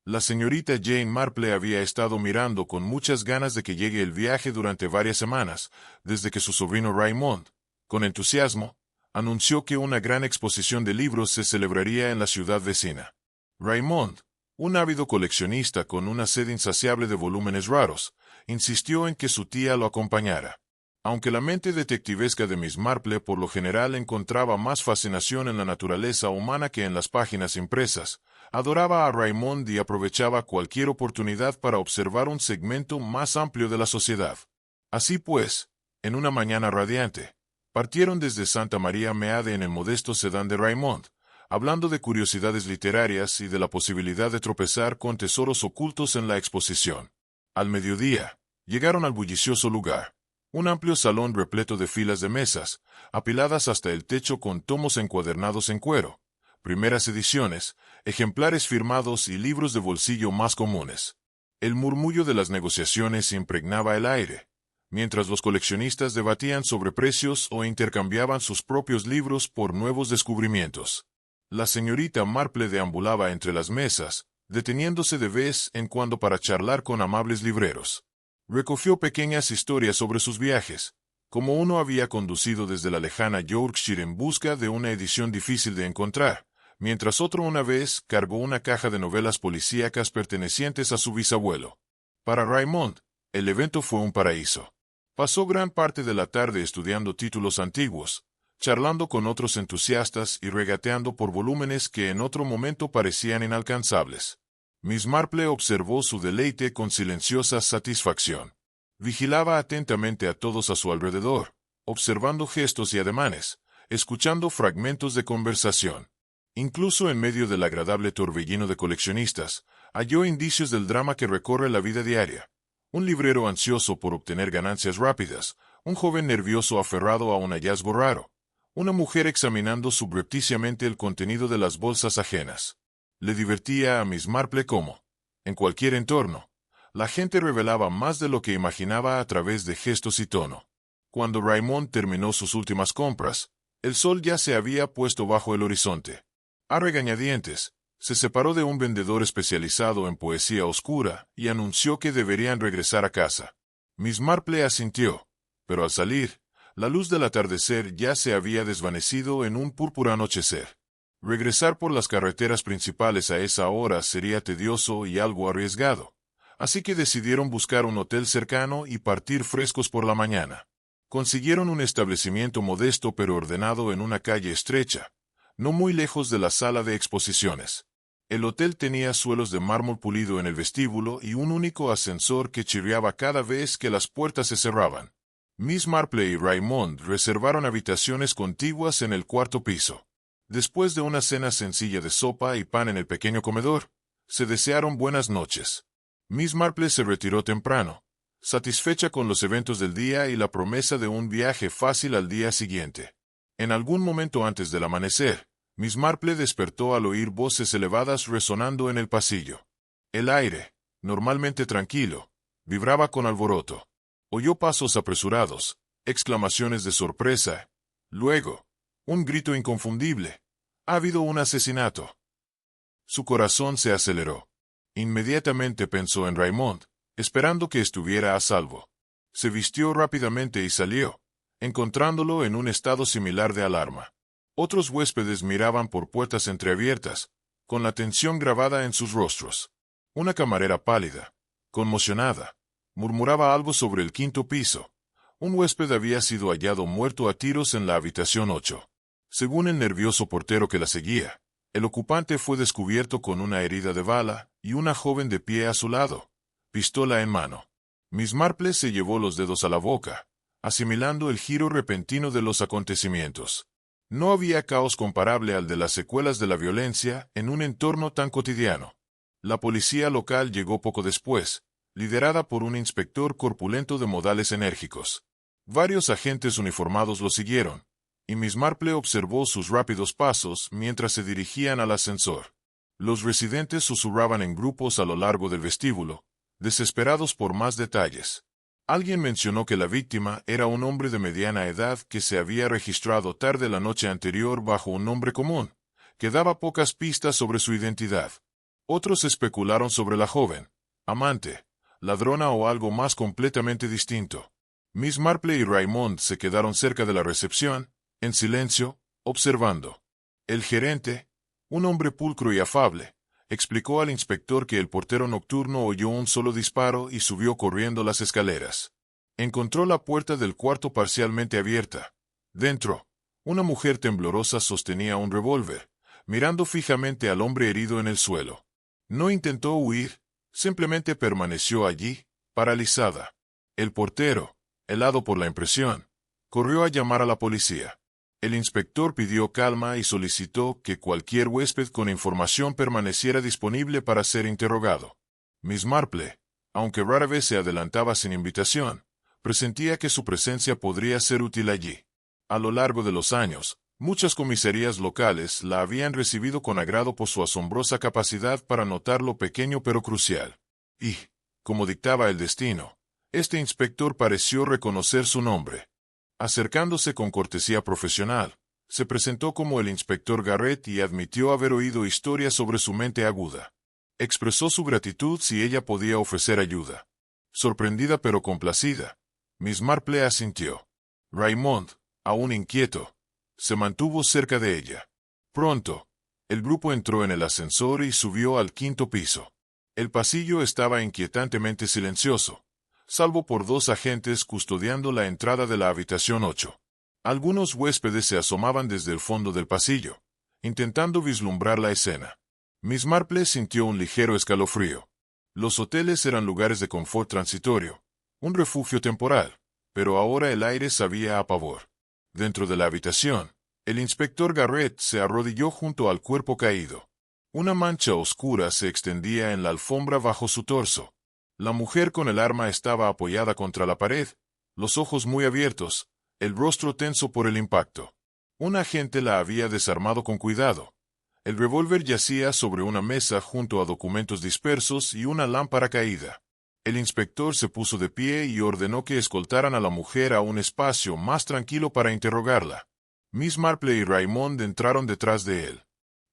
La señorita Jane Marple había estado mirando con muchas ganas de que llegue el viaje durante varias semanas, desde que su sobrino Raymond, con entusiasmo, anunció que una gran exposición de libros se celebraría en la ciudad vecina. Raymond, un ávido coleccionista con una sed insaciable de volúmenes raros, insistió en que su tía lo acompañara. Aunque la mente detectivesca de Miss Marple por lo general encontraba más fascinación en la naturaleza humana que en las páginas impresas, adoraba a Raymond y aprovechaba cualquier oportunidad para observar un segmento más amplio de la sociedad. Así pues, en una mañana radiante, partieron desde Santa María Meade en el modesto sedán de Raymond, hablando de curiosidades literarias y de la posibilidad de tropezar con tesoros ocultos en la exposición. Al mediodía, llegaron al bullicioso lugar, un amplio salón repleto de filas de mesas, apiladas hasta el techo con tomos encuadernados en cuero, primeras ediciones, ejemplares firmados y libros de bolsillo más comunes. El murmullo de las negociaciones impregnaba el aire, mientras los coleccionistas debatían sobre precios o intercambiaban sus propios libros por nuevos descubrimientos. La señorita Marple deambulaba entre las mesas, deteniéndose de vez en cuando para charlar con amables libreros. Recogió pequeñas historias sobre sus viajes, como uno había conducido desde la lejana Yorkshire en busca de una edición difícil de encontrar, mientras otro una vez cargó una caja de novelas policíacas pertenecientes a su bisabuelo. Para Raymond, el evento fue un paraíso. Pasó gran parte de la tarde estudiando títulos antiguos, charlando con otros entusiastas y regateando por volúmenes que en otro momento parecían inalcanzables. Miss Marple observó su deleite con silenciosa satisfacción. Vigilaba atentamente a todos a su alrededor, observando gestos y ademanes, escuchando fragmentos de conversación. Incluso en medio del agradable torbellino de coleccionistas, halló indicios del drama que recorre la vida diaria. Un librero ansioso por obtener ganancias rápidas, un joven nervioso aferrado a un hallazgo raro, una mujer examinando subrepticiamente el contenido de las bolsas ajenas. Le divertía a Miss Marple cómo, en cualquier entorno, la gente revelaba más de lo que imaginaba a través de gestos y tono. Cuando Raymond terminó sus últimas compras, el sol ya se había puesto bajo el horizonte. A regañadientes, se separó de un vendedor especializado en poesía oscura y anunció que deberían regresar a casa. Miss Marple asintió, pero al salir, la luz del atardecer ya se había desvanecido en un púrpura anochecer. Regresar por las carreteras principales a esa hora sería tedioso y algo arriesgado, así que decidieron buscar un hotel cercano y partir frescos por la mañana. Consiguieron un establecimiento modesto pero ordenado en una calle estrecha, no muy lejos de la sala de exposiciones. El hotel tenía suelos de mármol pulido en el vestíbulo y un único ascensor que chirriaba cada vez que las puertas se cerraban. Miss Marple y Raymond reservaron habitaciones contiguas en el cuarto piso. Después de una cena sencilla de sopa y pan en el pequeño comedor, se desearon buenas noches. Miss Marple se retiró temprano, satisfecha con los eventos del día y la promesa de un viaje fácil al día siguiente. En algún momento antes del amanecer, Miss Marple despertó al oír voces elevadas resonando en el pasillo. El aire, normalmente tranquilo, vibraba con alboroto. Oyó pasos apresurados, exclamaciones de sorpresa. Luego, un grito inconfundible. «¡Ha habido un asesinato!». Su corazón se aceleró. Inmediatamente pensó en Raymond, esperando que estuviera a salvo. Se vistió rápidamente y salió, encontrándolo en un estado similar de alarma. Otros huéspedes miraban por puertas entreabiertas, con la tensión grabada en sus rostros. Una camarera pálida, conmocionada, murmuraba algo sobre el quinto piso. Un huésped había sido hallado muerto a tiros en la habitación 8. Según el nervioso portero que la seguía, el ocupante fue descubierto con una herida de bala y una joven de pie a su lado, pistola en mano. Miss Marple se llevó los dedos a la boca, asimilando el giro repentino de los acontecimientos. No había caos comparable al de las secuelas de la violencia en un entorno tan cotidiano. La policía local llegó poco después, liderada por un inspector corpulento de modales enérgicos. Varios agentes uniformados lo siguieron, y Miss Marple observó sus rápidos pasos mientras se dirigían al ascensor. Los residentes susurraban en grupos a lo largo del vestíbulo, desesperados por más detalles. Alguien mencionó que la víctima era un hombre de mediana edad que se había registrado tarde la noche anterior bajo un nombre común, que daba pocas pistas sobre su identidad. Otros especularon sobre la joven, amante, ladrona o algo más completamente distinto. Miss Marple y Raymond se quedaron cerca de la recepción, en silencio, observando. El gerente, un hombre pulcro y afable, explicó al inspector que el portero nocturno oyó un solo disparo y subió corriendo las escaleras. Encontró la puerta del cuarto parcialmente abierta. Dentro, una mujer temblorosa sostenía un revólver, mirando fijamente al hombre herido en el suelo. No intentó huir, simplemente permaneció allí, paralizada. El portero, helado por la impresión, corrió a llamar a la policía. El inspector pidió calma y solicitó que cualquier huésped con información permaneciera disponible para ser interrogado. Miss Marple, aunque rara vez se adelantaba sin invitación, presentía que su presencia podría ser útil allí. A lo largo de los años, muchas comisarías locales la habían recibido con agrado por su asombrosa capacidad para notar lo pequeño pero crucial. Y, como dictaba el destino, este inspector pareció reconocer su nombre. Acercándose con cortesía profesional, se presentó como el inspector Garrett y admitió haber oído historias sobre su mente aguda. Expresó su gratitud si ella podía ofrecer ayuda. Sorprendida pero complacida, Miss Marple asintió. Raymond, aún inquieto, se mantuvo cerca de ella. Pronto, el grupo entró en el ascensor y subió al quinto piso. El pasillo estaba inquietantemente silencioso, salvo por dos agentes custodiando la entrada de la habitación 8. Algunos huéspedes se asomaban desde el fondo del pasillo, intentando vislumbrar la escena. Miss Marple sintió un ligero escalofrío. Los hoteles eran lugares de confort transitorio, un refugio temporal, pero ahora el aire sabía a pavor. Dentro de la habitación, el inspector Garrett se arrodilló junto al cuerpo caído. Una mancha oscura se extendía en la alfombra bajo su torso. La mujer con el arma estaba apoyada contra la pared, los ojos muy abiertos, el rostro tenso por el impacto. Un agente la había desarmado con cuidado. El revólver yacía sobre una mesa junto a documentos dispersos y una lámpara caída. El inspector se puso de pie y ordenó que escoltaran a la mujer a un espacio más tranquilo para interrogarla. Miss Marple y Raymond entraron detrás de él.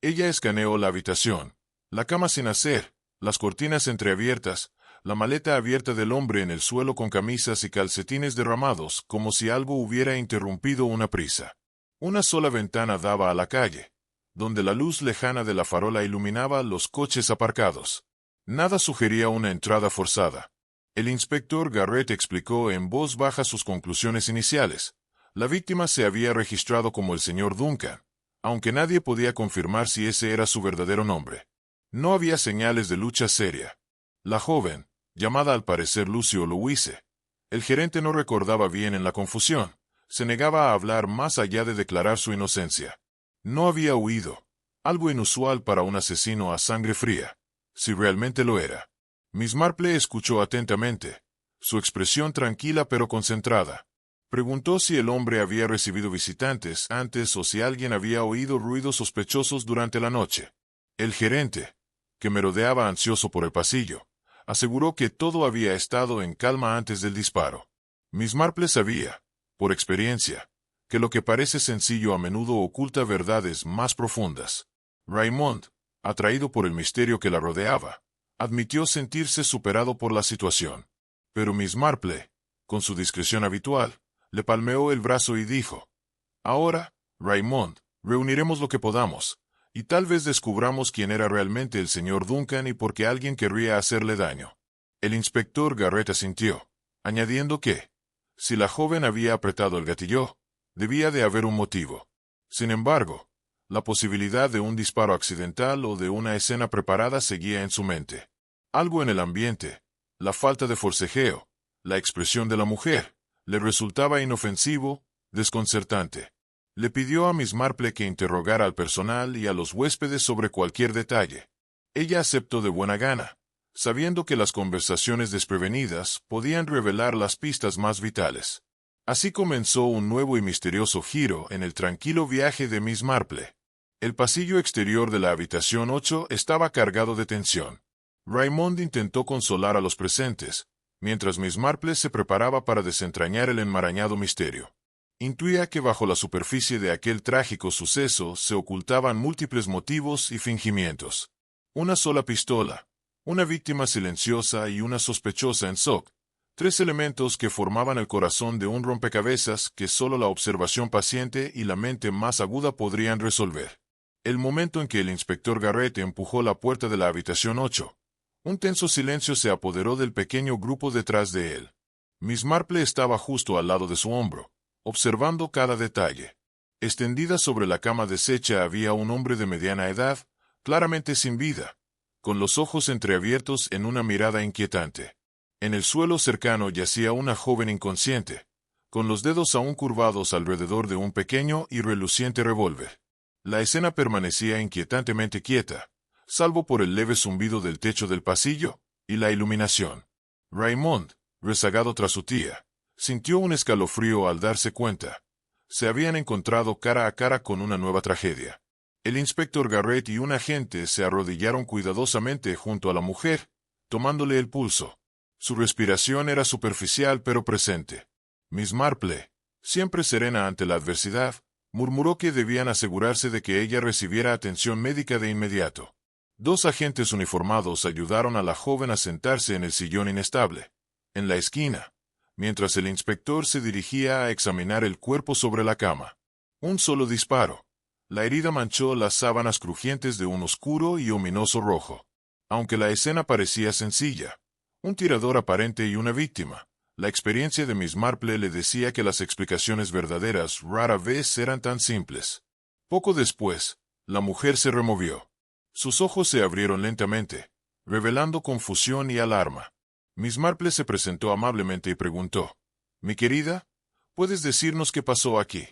Ella escaneó la habitación, la cama sin hacer, las cortinas entreabiertas, la maleta abierta del hombre en el suelo con camisas y calcetines derramados, como si algo hubiera interrumpido una prisa. Una sola ventana daba a la calle, donde la luz lejana de la farola iluminaba los coches aparcados. Nada sugería una entrada forzada. El inspector Garrett explicó en voz baja sus conclusiones iniciales. La víctima se había registrado como el señor Duncan, aunque nadie podía confirmar si ese era su verdadero nombre. No había señales de lucha seria. La joven, llamada al parecer Lucy o Louise, el gerente no recordaba bien en la confusión, se negaba a hablar más allá de declarar su inocencia. No había huido, algo inusual para un asesino a sangre fría, si realmente lo era. Miss Marple escuchó atentamente, su expresión tranquila pero concentrada. Preguntó si el hombre había recibido visitantes antes o si alguien había oído ruidos sospechosos durante la noche. El gerente, que merodeaba ansioso por el pasillo, aseguró que todo había estado en calma antes del disparo. Miss Marple sabía, por experiencia, que lo que parece sencillo a menudo oculta verdades más profundas. Raymond, atraído por el misterio que la rodeaba, admitió sentirse superado por la situación. Pero Miss Marple, con su discreción habitual, le palmeó el brazo y dijo: «Ahora, Raymond, reuniremos lo que podamos, y tal vez descubramos quién era realmente el señor Duncan y por qué alguien querría hacerle daño». El inspector Garrett asintió, añadiendo que, si la joven había apretado el gatillo, debía de haber un motivo. Sin embargo, la posibilidad de un disparo accidental o de una escena preparada seguía en su mente. Algo en el ambiente, la falta de forcejeo, la expresión de la mujer, le resultaba inofensivo, desconcertante. Le pidió a Miss Marple que interrogara al personal y a los huéspedes sobre cualquier detalle. Ella aceptó de buena gana, sabiendo que las conversaciones desprevenidas podían revelar las pistas más vitales. Así comenzó un nuevo y misterioso giro en el tranquilo viaje de Miss Marple. El pasillo exterior de la habitación 8 estaba cargado de tensión. Raymond intentó consolar a los presentes, mientras Miss Marple se preparaba para desentrañar el enmarañado misterio. Intuía que bajo la superficie de aquel trágico suceso se ocultaban múltiples motivos y fingimientos. Una sola pistola, una víctima silenciosa y una sospechosa en shock. Tres elementos que formaban el corazón de un rompecabezas que solo la observación paciente y la mente más aguda podrían resolver. El momento en que el inspector Garrett empujó la puerta de la habitación 8, un tenso silencio se apoderó del pequeño grupo detrás de él. Miss Marple estaba justo al lado de su hombro, observando cada detalle. Extendida sobre la cama deshecha había un hombre de mediana edad, claramente sin vida, con los ojos entreabiertos en una mirada inquietante. En el suelo cercano yacía una joven inconsciente, con los dedos aún curvados alrededor de un pequeño y reluciente revólver. La escena permanecía inquietantemente quieta, salvo por el leve zumbido del techo del pasillo y la iluminación. Raymond, rezagado tras su tía, sintió un escalofrío al darse cuenta. Se habían encontrado cara a cara con una nueva tragedia. El inspector Garrett y un agente se arrodillaron cuidadosamente junto a la mujer, tomándole el pulso. Su respiración era superficial pero presente. Miss Marple, siempre serena ante la adversidad, murmuró que debían asegurarse de que ella recibiera atención médica de inmediato. Dos agentes uniformados ayudaron a la joven a sentarse en el sillón inestable, en la esquina, mientras el inspector se dirigía a examinar el cuerpo sobre la cama. Un solo disparo. La herida manchó las sábanas crujientes de un oscuro y ominoso rojo. Aunque la escena parecía sencilla, un tirador aparente y una víctima, la experiencia de Miss Marple le decía que las explicaciones verdaderas rara vez eran tan simples. Poco después, la mujer se removió. Sus ojos se abrieron lentamente, revelando confusión y alarma. Miss Marple se presentó amablemente y preguntó: «Mi querida, ¿puedes decirnos qué pasó aquí?»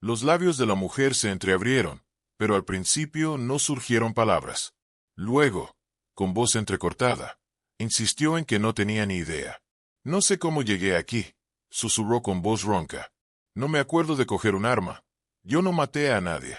Los labios de la mujer se entreabrieron, pero al principio no surgieron palabras. Luego, con voz entrecortada, insistió en que no tenía ni idea. «No sé cómo llegué aquí», susurró con voz ronca. «No me acuerdo de coger un arma. Yo no maté a nadie».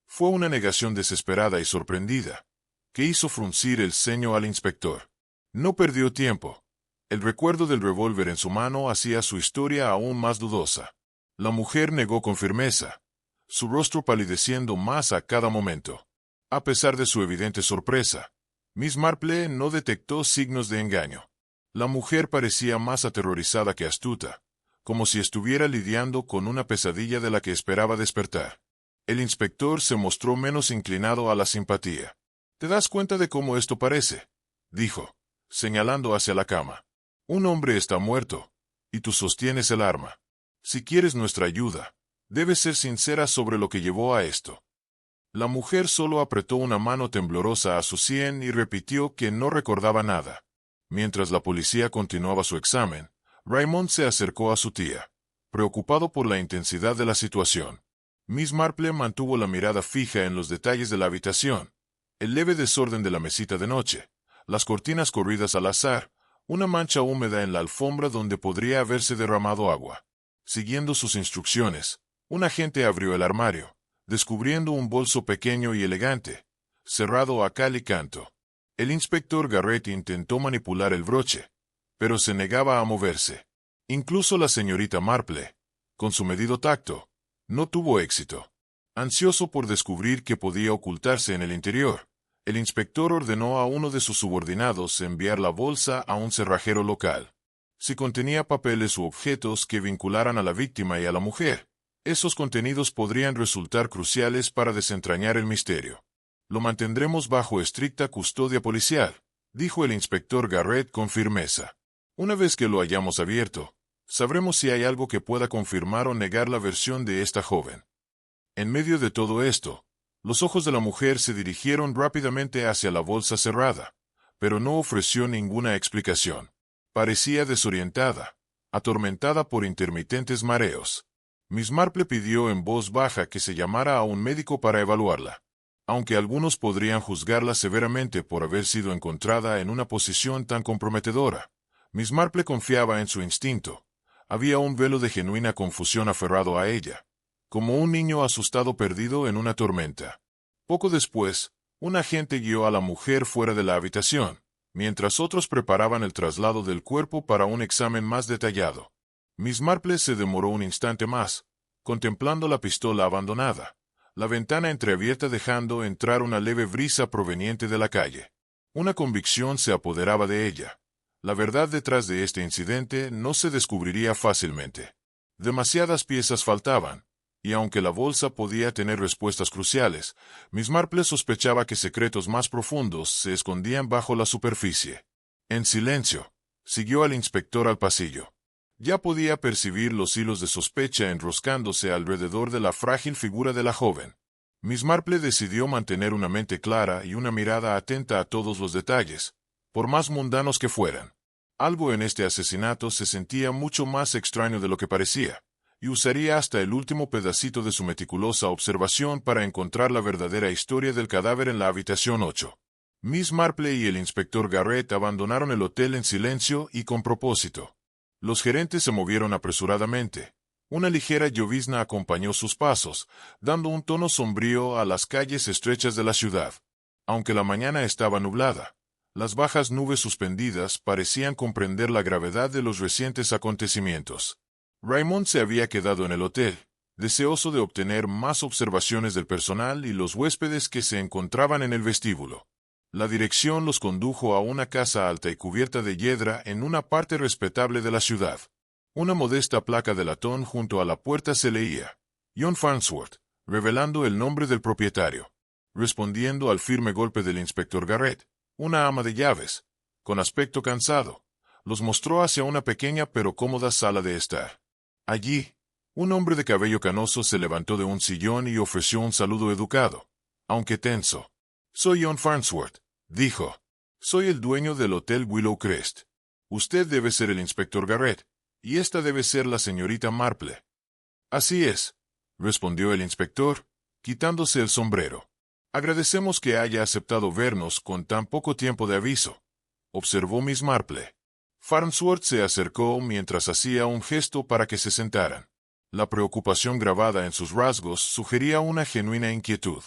Fue una negación desesperada y sorprendida, que hizo fruncir el ceño al inspector. No perdió tiempo. El recuerdo del revólver en su mano hacía su historia aún más dudosa. La mujer negó con firmeza, su rostro palideciendo más a cada momento. A pesar de su evidente sorpresa, Miss Marple no detectó signos de engaño. La mujer parecía más aterrorizada que astuta, como si estuviera lidiando con una pesadilla de la que esperaba despertar. El inspector se mostró menos inclinado a la simpatía. «¿Te das cuenta de cómo esto parece?», dijo, señalando hacia la cama. «Un hombre está muerto, y tú sostienes el arma. Si quieres nuestra ayuda, debes ser sincera sobre lo que llevó a esto». La mujer solo apretó una mano temblorosa a su sien y repitió que no recordaba nada. Mientras la policía continuaba su examen, Raymond se acercó a su tía, preocupado por la intensidad de la situación. Miss Marple mantuvo la mirada fija en los detalles de la habitación, el leve desorden de la mesita de noche, las cortinas corridas al azar, una mancha húmeda en la alfombra donde podría haberse derramado agua. Siguiendo sus instrucciones, un agente abrió el armario, descubriendo un bolso pequeño y elegante, cerrado a cal y canto. El inspector Garrett intentó manipular el broche, pero se negaba a moverse. Incluso la señorita Marple, con su medido tacto, no tuvo éxito. Ansioso por descubrir qué podía ocultarse en el interior, el inspector ordenó a uno de sus subordinados enviar la bolsa a un cerrajero local. Si contenía papeles u objetos que vincularan a la víctima y a la mujer, esos contenidos podrían resultar cruciales para desentrañar el misterio. «Lo mantendremos bajo estricta custodia policial», dijo el inspector Garrett con firmeza. «Una vez que lo hayamos abierto, sabremos si hay algo que pueda confirmar o negar la versión de esta joven». En medio de todo esto, los ojos de la mujer se dirigieron rápidamente hacia la bolsa cerrada, pero no ofreció ninguna explicación. Parecía desorientada, atormentada por intermitentes mareos. Miss Marple pidió en voz baja que se llamara a un médico para evaluarla. Aunque algunos podrían juzgarla severamente por haber sido encontrada en una posición tan comprometedora, Miss Marple confiaba en su instinto. Había un velo de genuina confusión aferrado a ella, como un niño asustado perdido en una tormenta. Poco después, un agente guió a la mujer fuera de la habitación, mientras otros preparaban el traslado del cuerpo para un examen más detallado. Miss Marple se demoró un instante más, contemplando la pistola abandonada, la ventana entreabierta dejando entrar una leve brisa proveniente de la calle. Una convicción se apoderaba de ella. La verdad detrás de este incidente no se descubriría fácilmente. Demasiadas piezas faltaban, y aunque la bolsa podía tener respuestas cruciales, Miss Marple sospechaba que secretos más profundos se escondían bajo la superficie. En silencio, siguió al inspector al pasillo. Ya podía percibir los hilos de sospecha enroscándose alrededor de la frágil figura de la joven. Miss Marple decidió mantener una mente clara y una mirada atenta a todos los detalles, por más mundanos que fueran. Algo en este asesinato se sentía mucho más extraño de lo que parecía, y usaría hasta el último pedacito de su meticulosa observación para encontrar la verdadera historia del cadáver en la habitación 8. Miss Marple y el inspector Garrett abandonaron el hotel en silencio y con propósito. Los gerentes se movieron apresuradamente. Una ligera llovizna acompañó sus pasos, dando un tono sombrío a las calles estrechas de la ciudad. Aunque la mañana estaba nublada, las bajas nubes suspendidas parecían comprender la gravedad de los recientes acontecimientos. Raymond se había quedado en el hotel, deseoso de obtener más observaciones del personal y los huéspedes que se encontraban en el vestíbulo. La dirección los condujo a una casa alta y cubierta de hiedra en una parte respetable de la ciudad. Una modesta placa de latón junto a la puerta se leía John Farnsworth, revelando el nombre del propietario. Respondiendo al firme golpe del inspector Garrett, una ama de llaves, con aspecto cansado, los mostró hacia una pequeña pero cómoda sala de estar. Allí, un hombre de cabello canoso se levantó de un sillón y ofreció un saludo educado, aunque tenso. «Soy John Farnsworth», dijo. «Soy el dueño del Hotel Willow Crest. Usted debe ser el inspector Garrett, y esta debe ser la señorita Marple». «Así es», respondió el inspector, quitándose el sombrero. «Agradecemos que haya aceptado vernos con tan poco tiempo de aviso», observó Miss Marple. Farnsworth se acercó mientras hacía un gesto para que se sentaran. La preocupación grabada en sus rasgos sugería una genuina inquietud.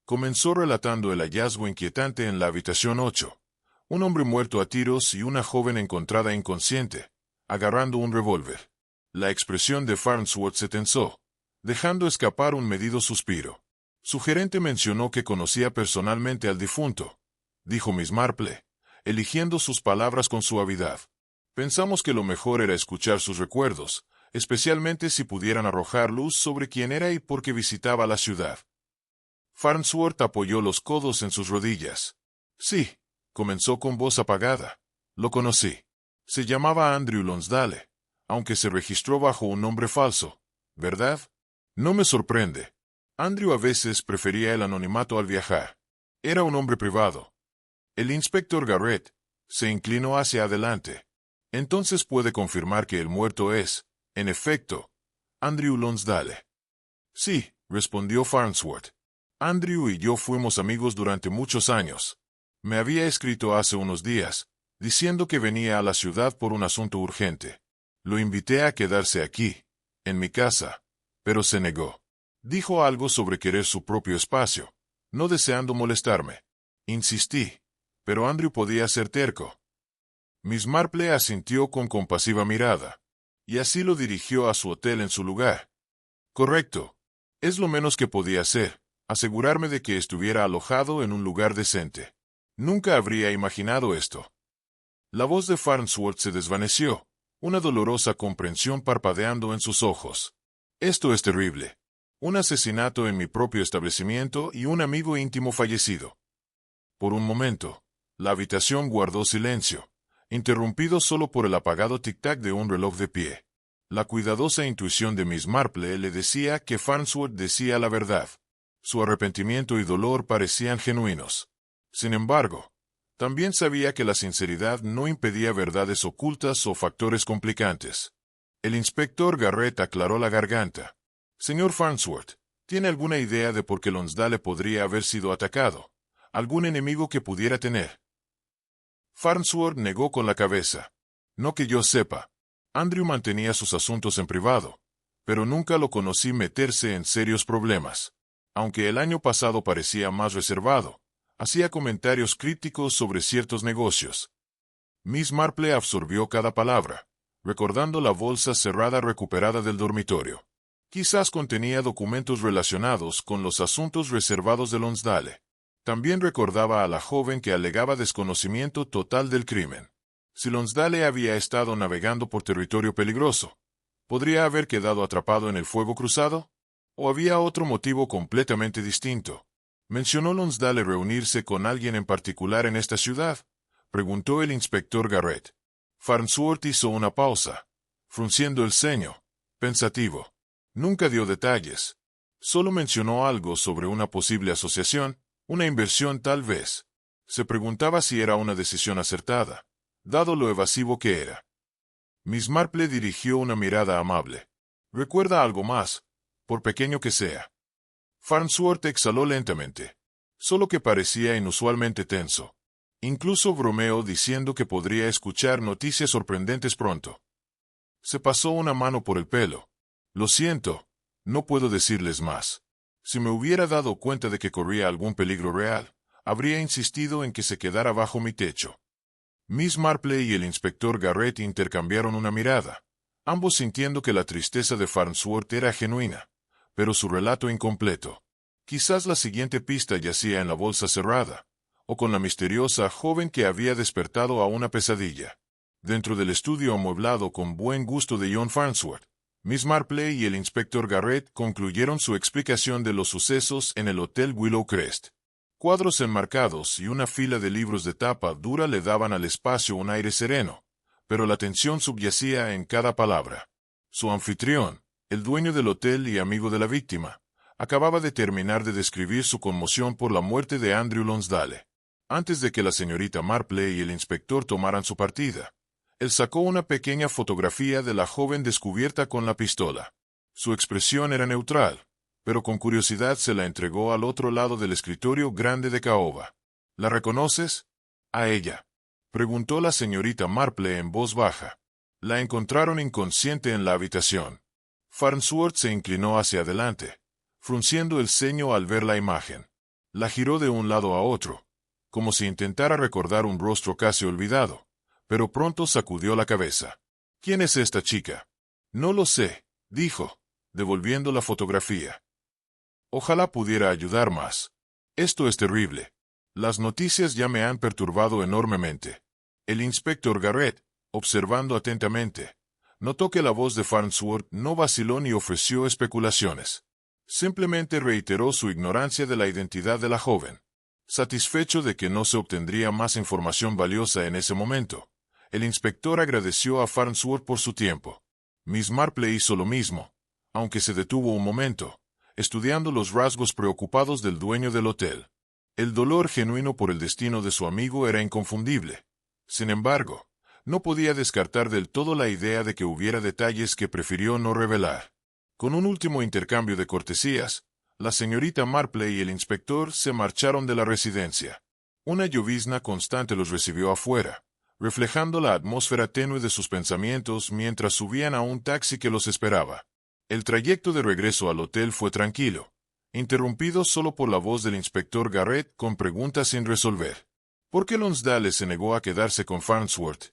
Comenzó relatando el hallazgo inquietante en la habitación 8. Un hombre muerto a tiros y una joven encontrada inconsciente, agarrando un revólver. La expresión de Farnsworth se tensó, dejando escapar un medido suspiro. Su gerente mencionó que conocía personalmente al difunto, dijo Miss Marple, eligiendo sus palabras con suavidad. Pensamos que lo mejor era escuchar sus recuerdos, especialmente si pudieran arrojar luz sobre quién era y por qué visitaba la ciudad. Farnsworth apoyó los codos en sus rodillas. «Sí», comenzó con voz apagada. «Lo conocí. Se llamaba Andrew Lonsdale, aunque se registró bajo un nombre falso, ¿verdad? No me sorprende. Andrew a veces prefería el anonimato al viajar. Era un hombre privado». El inspector Garrett se inclinó hacia adelante. «Entonces puede confirmar que el muerto es, en efecto, Andrew Lonsdale». «Sí», respondió Farnsworth. «Andrew y yo fuimos amigos durante muchos años. Me había escrito hace unos días, diciendo que venía a la ciudad por un asunto urgente. Lo invité a quedarse aquí, en mi casa, pero se negó. Dijo algo sobre querer su propio espacio, no deseando molestarme. Insistí, pero Andrew podía ser terco». Miss Marple asintió con compasiva mirada, y así lo dirigió a su hotel en su lugar. «Correcto. Es lo menos que podía hacer, asegurarme de que estuviera alojado en un lugar decente. Nunca habría imaginado esto». La voz de Farnsworth se desvaneció, una dolorosa comprensión parpadeando en sus ojos. «Esto es terrible. Un asesinato en mi propio establecimiento y un amigo íntimo fallecido». Por un momento, la habitación guardó silencio, interrumpido solo por el apagado tic-tac de un reloj de pie. La cuidadosa intuición de Miss Marple le decía que Farnsworth decía la verdad. Su arrepentimiento y dolor parecían genuinos. Sin embargo, también sabía que la sinceridad no impedía verdades ocultas o factores complicantes. El inspector Garrett aclaró la garganta. «Señor Farnsworth, ¿tiene alguna idea de por qué Lonsdale podría haber sido atacado? ¿Algún enemigo que pudiera tener?» Farnsworth negó con la cabeza. «No que yo sepa. Andrew mantenía sus asuntos en privado, pero nunca lo conocí meterse en serios problemas. Aunque el año pasado parecía más reservado, hacía comentarios críticos sobre ciertos negocios». Miss Marple absorbió cada palabra, recordando la bolsa cerrada recuperada del dormitorio. Quizás contenía documentos relacionados con los asuntos reservados de Lonsdale. También recordaba a la joven que alegaba desconocimiento total del crimen. Si Lonsdale había estado navegando por territorio peligroso, ¿podría haber quedado atrapado en el fuego cruzado? ¿O había otro motivo completamente distinto? ¿Mencionó Lonsdale reunirse con alguien en particular en esta ciudad?, preguntó el inspector Garrett. Farnsworth hizo una pausa, frunciendo el ceño, pensativo. Nunca dio detalles. Solo mencionó algo sobre una posible asociación, una inversión tal vez. Se preguntaba si era una decisión acertada, dado lo evasivo que era. Miss Marple dirigió una mirada amable. ¿Recuerda algo más, por pequeño que sea? Farnsworth exhaló lentamente, solo que parecía inusualmente tenso. Incluso bromeó diciendo que podría escuchar noticias sorprendentes pronto. Se pasó una mano por el pelo. Lo siento, no puedo decirles más. Si me hubiera dado cuenta de que corría algún peligro real, habría insistido en que se quedara bajo mi techo. Miss Marple y el inspector Garrett intercambiaron una mirada, ambos sintiendo que la tristeza de Farnsworth era genuina, pero su relato incompleto. Quizás la siguiente pista yacía en la bolsa cerrada, o con la misteriosa joven que había despertado a una pesadilla. Dentro del estudio amueblado con buen gusto de John Farnsworth, Miss Marple y el inspector Garrett concluyeron su explicación de los sucesos en el Hotel Willow Crest. Cuadros enmarcados y una fila de libros de tapa dura le daban al espacio un aire sereno, pero la tensión subyacía en cada palabra. Su anfitrión, el dueño del hotel y amigo de la víctima, acababa de terminar de describir su conmoción por la muerte de Andrew Lonsdale. Antes de que la señorita Marple y el inspector tomaran su partida, él sacó una pequeña fotografía de la joven descubierta con la pistola. Su expresión era neutral, pero con curiosidad se la entregó al otro lado del escritorio grande de caoba. ¿La reconoces? A ella, preguntó la señorita Marple en voz baja. La encontraron inconsciente en la habitación. Farnsworth se inclinó hacia adelante, frunciendo el ceño al ver la imagen. La giró de un lado a otro, como si intentara recordar un rostro casi olvidado, pero pronto sacudió la cabeza. ¿Quién es esta chica? No lo sé, dijo, devolviendo la fotografía. Ojalá pudiera ayudar más. Esto es terrible. Las noticias ya me han perturbado enormemente. El inspector Garrett, observando atentamente, notó que la voz de Farnsworth no vaciló ni ofreció especulaciones. Simplemente reiteró su ignorancia de la identidad de la joven. Satisfecho de que no se obtendría más información valiosa en ese momento, el inspector agradeció a Farnsworth por su tiempo. Miss Marple hizo lo mismo, aunque se detuvo un momento, estudiando los rasgos preocupados del dueño del hotel. El dolor genuino por el destino de su amigo era inconfundible. Sin embargo, no podía descartar del todo la idea de que hubiera detalles que prefirió no revelar. Con un último intercambio de cortesías, la señorita Marple y el inspector se marcharon de la residencia. Una llovizna constante los recibió afuera, reflejando la atmósfera tenue de sus pensamientos mientras subían a un taxi que los esperaba. El trayecto de regreso al hotel fue tranquilo, interrumpido solo por la voz del inspector Garrett con preguntas sin resolver. ¿Por qué Lonsdale se negó a quedarse con Farnsworth?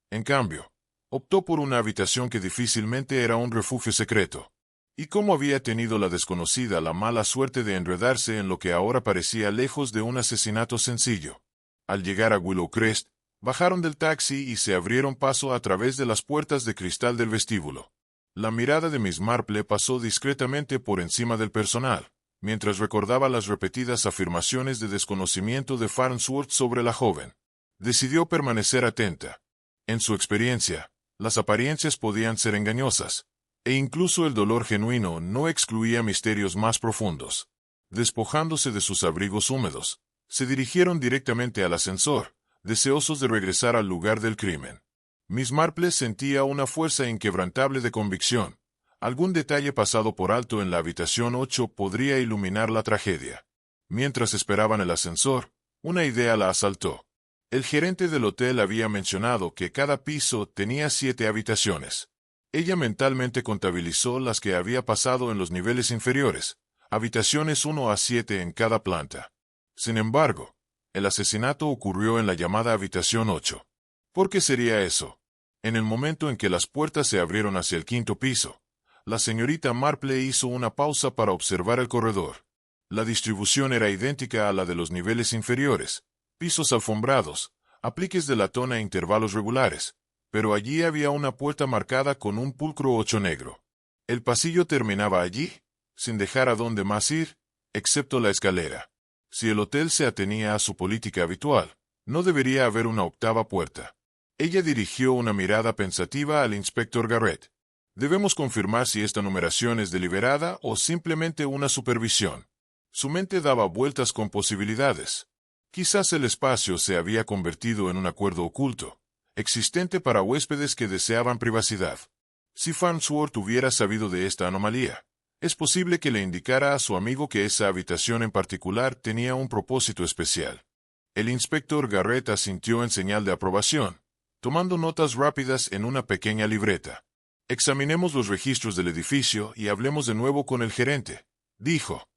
En cambio, optó por una habitación que difícilmente era un refugio secreto. ¿Y cómo había tenido la desconocida la mala suerte de enredarse en lo que ahora parecía lejos de un asesinato sencillo? Al llegar a Willow Crest, bajaron del taxi y se abrieron paso a través de las puertas de cristal del vestíbulo. La mirada de Miss Marple pasó discretamente por encima del personal, mientras recordaba las repetidas afirmaciones de desconocimiento de Farnsworth sobre la joven. Decidió permanecer atenta. En su experiencia, las apariencias podían ser engañosas, e incluso el dolor genuino no excluía misterios más profundos. Despojándose de sus abrigos húmedos, se dirigieron directamente al ascensor, deseosos de regresar al lugar del crimen. Miss Marple sentía una fuerza inquebrantable de convicción. Algún detalle pasado por alto en la habitación 8 podría iluminar la tragedia. Mientras esperaban el ascensor, una idea la asaltó. El gerente del hotel había mencionado que cada piso tenía 7 habitaciones. Ella mentalmente contabilizó las que había pasado en los niveles inferiores, habitaciones 1 a 7 en cada planta. Sin embargo, el asesinato ocurrió en la llamada habitación 8. ¿Por qué sería eso? En el momento en que las puertas se abrieron hacia el 5.º piso, La señorita Marple hizo una pausa para observar el corredor. La distribución era idéntica a la de los niveles inferiores, pisos alfombrados, apliques de latón a intervalos regulares, pero allí había una puerta marcada con un pulcro 8 negro. El pasillo terminaba allí, sin dejar a dónde más ir, excepto la escalera. Si el hotel se atenía a su política habitual, no debería haber una octava puerta. Ella dirigió una mirada pensativa al inspector Garrett. Debemos confirmar si esta numeración es deliberada o simplemente una supervisión. Su mente daba vueltas con posibilidades. Quizás el espacio se había convertido en un acuerdo oculto, existente para huéspedes que deseaban privacidad. Si Farnsworth hubiera sabido de esta anomalía, es posible que le indicara a su amigo que esa habitación en particular tenía un propósito especial. El inspector Garrett asintió en señal de aprobación, tomando notas rápidas en una pequeña libreta. Examinemos los registros del edificio y hablemos de nuevo con el gerente, dijo.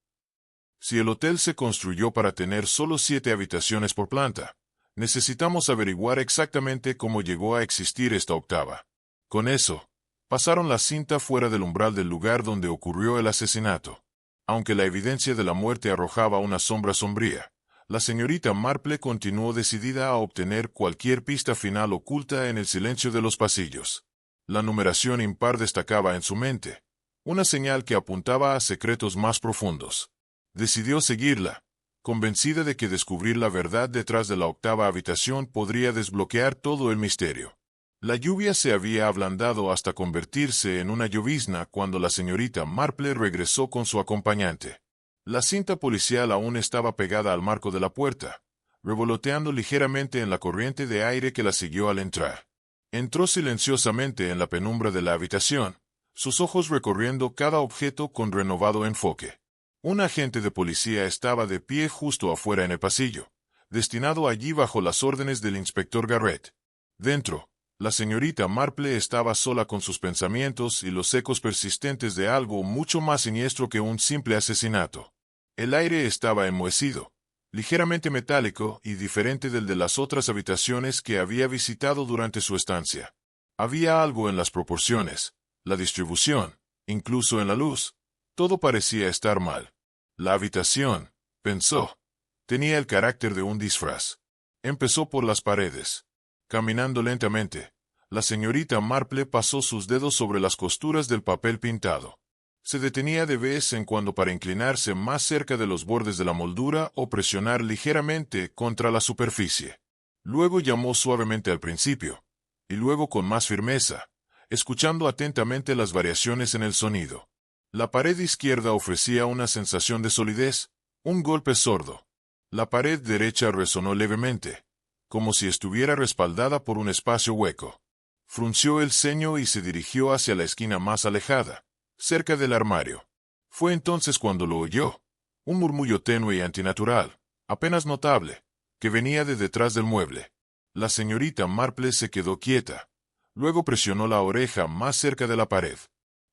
Si el hotel se construyó para tener solo 7 habitaciones por planta, necesitamos averiguar exactamente cómo llegó a existir esta octava. Con eso, pasaron la cinta fuera del umbral del lugar donde ocurrió el asesinato. Aunque la evidencia de la muerte arrojaba una sombra sombría, la señorita Marple continuó decidida a obtener cualquier pista final oculta en el silencio de los pasillos. La numeración impar destacaba en su mente, una señal que apuntaba a secretos más profundos. Decidió seguirla, convencida de que descubrir la verdad detrás de la octava habitación podría desbloquear todo el misterio. La lluvia se había ablandado hasta convertirse en una llovizna cuando la señorita Marple regresó con su acompañante. La cinta policial aún estaba pegada al marco de la puerta, revoloteando ligeramente en la corriente de aire que la siguió al entrar. Entró silenciosamente en la penumbra de la habitación, sus ojos recorriendo cada objeto con renovado enfoque. Un agente de policía estaba de pie justo afuera en el pasillo, destinado allí bajo las órdenes del inspector Garrett. Dentro, la señorita Marple estaba sola con sus pensamientos y los ecos persistentes de algo mucho más siniestro que un simple asesinato. El aire estaba enmohecido, ligeramente metálico y diferente del de las otras habitaciones que había visitado durante su estancia. Había algo en las proporciones, la distribución, incluso en la luz. Todo parecía estar mal. La habitación, pensó, tenía el carácter de un disfraz. Empezó por las paredes. Caminando lentamente, la señorita Marple pasó sus dedos sobre las costuras del papel pintado. Se detenía de vez en cuando para inclinarse más cerca de los bordes de la moldura o presionar ligeramente contra la superficie. Luego llamó suavemente al principio, y luego con más firmeza, escuchando atentamente las variaciones en el sonido. La pared izquierda ofrecía una sensación de solidez, un golpe sordo. La pared derecha resonó levemente, como si estuviera respaldada por un espacio hueco. Frunció el ceño y se dirigió hacia la esquina más alejada, cerca del armario. Fue entonces cuando lo oyó, un murmullo tenue y antinatural, apenas notable, que venía de detrás del mueble. La señorita Marple se quedó quieta. Luego presionó la oreja más cerca de la pared.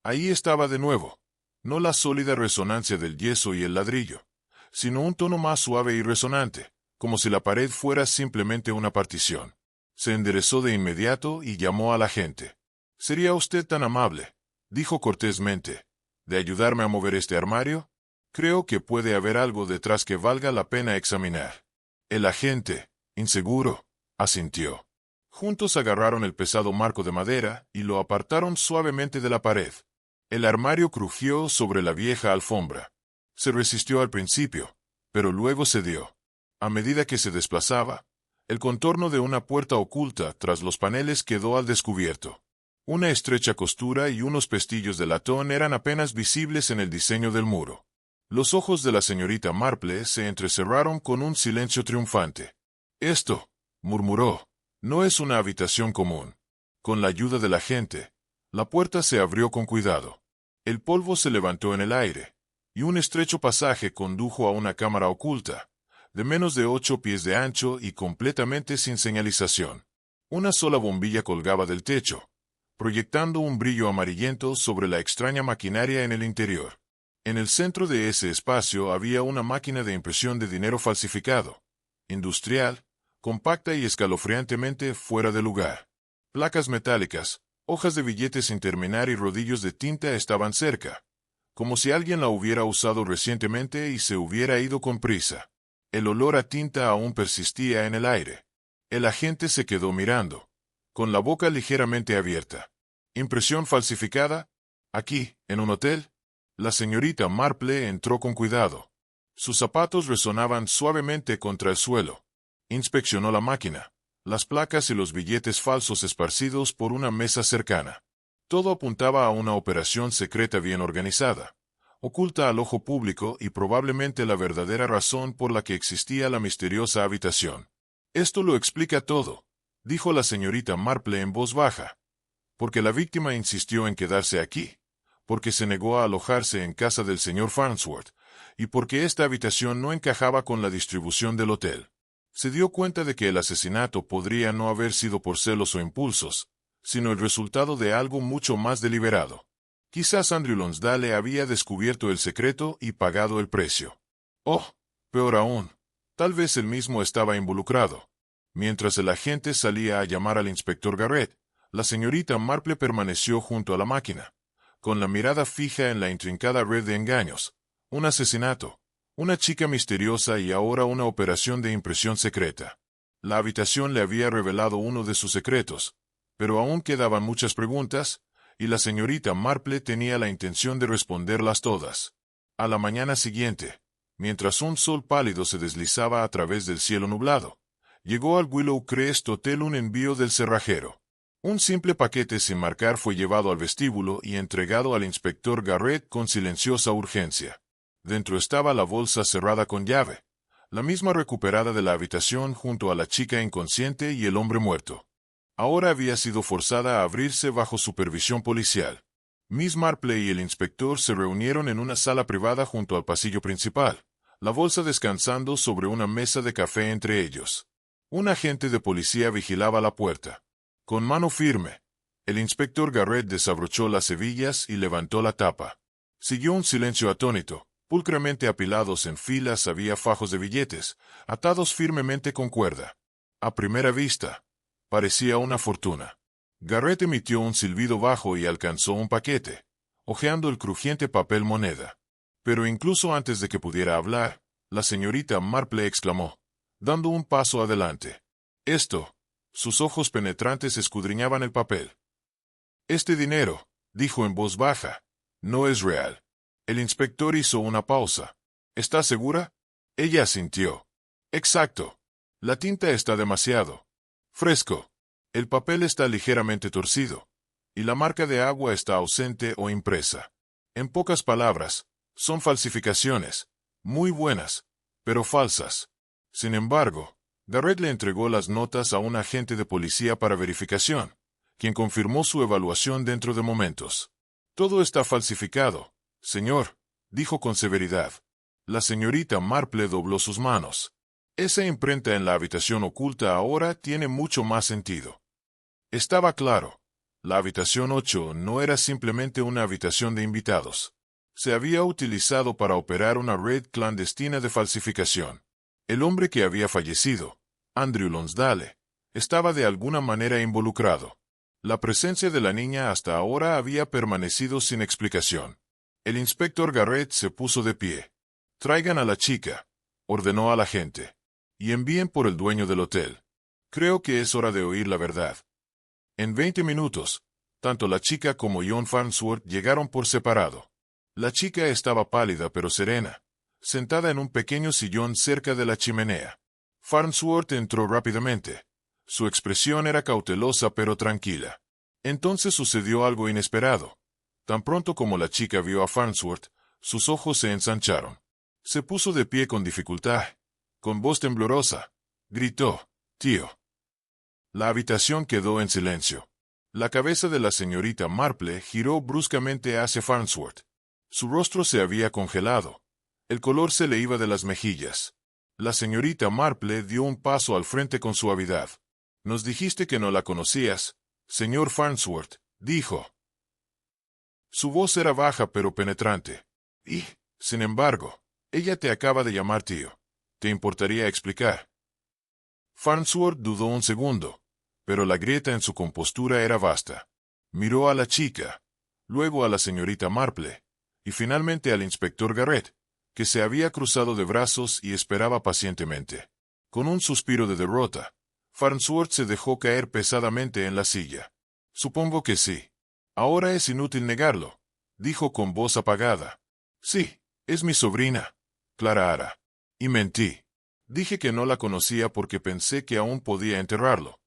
Ahí estaba de nuevo. No la sólida resonancia del yeso y el ladrillo, sino un tono más suave y resonante, como si la pared fuera simplemente una partición. Se enderezó de inmediato y llamó a la gente. «¿Sería usted tan amable», dijo cortésmente, «de ayudarme a mover este armario? Creo que puede haber algo detrás que valga la pena examinar». El agente, inseguro, asintió. Juntos agarraron el pesado marco de madera y lo apartaron suavemente de la pared. El armario crujió sobre la vieja alfombra. Se resistió al principio, pero luego cedió. A medida que se desplazaba, el contorno de una puerta oculta tras los paneles quedó al descubierto. Una estrecha costura y unos pestillos de latón eran apenas visibles en el diseño del muro. Los ojos de la señorita Marple se entrecerraron con un silencio triunfante. «Esto», murmuró, «no es una habitación común». Con la ayuda de la gente, la puerta se abrió con cuidado. El polvo se levantó en el aire, y un estrecho pasaje condujo a una cámara oculta, de menos de 8 pies de ancho y completamente sin señalización. Una sola bombilla colgaba del techo, proyectando un brillo amarillento sobre la extraña maquinaria en el interior. En el centro de ese espacio había una máquina de impresión de dinero falsificado, industrial, compacta y escalofriantemente fuera de lugar. Placas metálicas, Hojas de billetes sin terminar y rodillos de tinta estaban cerca, como si alguien la hubiera usado recientemente y se hubiera ido con prisa. El olor a tinta aún persistía en el aire. El agente se quedó mirando, con la boca ligeramente abierta. ¿Impresión falsificada? ¿Aquí, en un hotel? La señorita Marple entró con cuidado. Sus zapatos resonaban suavemente contra el suelo. Inspeccionó la máquina, las placas y los billetes falsos esparcidos por una mesa cercana. Todo apuntaba a una operación secreta bien organizada, oculta al ojo público y probablemente la verdadera razón por la que existía la misteriosa habitación. Esto lo explica todo, dijo la señorita Marple en voz baja. Porque la víctima insistió en quedarse aquí, porque se negó a alojarse en casa del señor Farnsworth, y porque esta habitación no encajaba con la distribución del hotel. Se dio cuenta de que el asesinato podría no haber sido por celos o impulsos, sino el resultado de algo mucho más deliberado. Quizás Andrew Lonsdale había descubierto el secreto y pagado el precio. Oh, peor aún, tal vez él mismo estaba involucrado. Mientras el agente salía a llamar al inspector Garrett, la señorita Marple permaneció junto a la máquina, con la mirada fija en la intrincada red de engaños. Un asesinato, una chica misteriosa y ahora una operación de impresión secreta. La habitación le había revelado uno de sus secretos, pero aún quedaban muchas preguntas, y la señorita Marple tenía la intención de responderlas todas. A la mañana siguiente, mientras un sol pálido se deslizaba a través del cielo nublado, llegó al Willow Crest Hotel un envío del cerrajero. Un simple paquete sin marcar fue llevado al vestíbulo y entregado al inspector Garrett con silenciosa urgencia. Dentro estaba la bolsa cerrada con llave, la misma recuperada de la habitación junto a la chica inconsciente y el hombre muerto. Ahora había sido forzada a abrirse bajo supervisión policial. Miss Marple y el inspector se reunieron en una sala privada junto al pasillo principal, la bolsa descansando sobre una mesa de café entre ellos. Un agente de policía vigilaba la puerta. Con mano firme, el inspector Garrett desabrochó las hebillas y levantó la tapa. Siguió un silencio atónito. Pulcramente apilados en filas había fajos de billetes, atados firmemente con cuerda. A primera vista, parecía una fortuna. Garrett emitió un silbido bajo y alcanzó un paquete, hojeando el crujiente papel moneda. Pero incluso antes de que pudiera hablar, la señorita Marple exclamó, dando un paso adelante. Esto. Sus ojos penetrantes escudriñaban el papel. Este dinero, dijo en voz baja, no es real. El inspector hizo una pausa. ¿Está segura? Ella asintió. Exacto. La tinta está demasiado fresco. El papel está ligeramente torcido, y la marca de agua está ausente o impresa. En pocas palabras, son falsificaciones, muy buenas, pero falsas. Sin embargo, Garrett le entregó las notas a un agente de policía para verificación, quien confirmó su evaluación dentro de momentos. Todo está falsificado, señor, dijo con severidad. La señorita Marple dobló sus manos. Esa imprenta en la habitación oculta ahora tiene mucho más sentido. Estaba claro. La habitación 8 no era simplemente una habitación de invitados. Se había utilizado para operar una red clandestina de falsificación. El hombre que había fallecido, Andrew Lonsdale, estaba de alguna manera involucrado. La presencia de la niña hasta ahora había permanecido sin explicación. El inspector Garrett se puso de pie. Traigan a la chica, ordenó a la gente, y envíen por el dueño del hotel. Creo que es hora de oír la verdad. En 20 minutos, tanto la chica como John Farnsworth llegaron por separado. La chica estaba pálida pero serena, sentada en un pequeño sillón cerca de la chimenea. Farnsworth entró rápidamente. Su expresión era cautelosa pero tranquila. Entonces sucedió algo inesperado. Tan pronto como la chica vio a Farnsworth, sus ojos se ensancharon. Se puso de pie con dificultad. Con voz temblorosa, gritó, «Tío». La habitación quedó en silencio. La cabeza de la señorita Marple giró bruscamente hacia Farnsworth. Su rostro se había congelado. El color se le iba de las mejillas. La señorita Marple dio un paso al frente con suavidad. «Nos dijiste que no la conocías, señor Farnsworth», dijo. Su voz era baja pero penetrante. «Y, sin embargo, ella te acaba de llamar tío. ¿Te importaría explicar?» Farnsworth dudó un segundo, pero la grieta en su compostura era vasta. Miró a la chica, luego a la señorita Marple, y finalmente al inspector Garrett, que se había cruzado de brazos y esperaba pacientemente. Con un suspiro de derrota, Farnsworth se dejó caer pesadamente en la silla. Supongo que sí. Ahora es inútil negarlo, dijo con voz apagada. Sí, es mi sobrina, Clara Ara. Y mentí. Dije que no la conocía porque pensé que aún podía enterrarlo.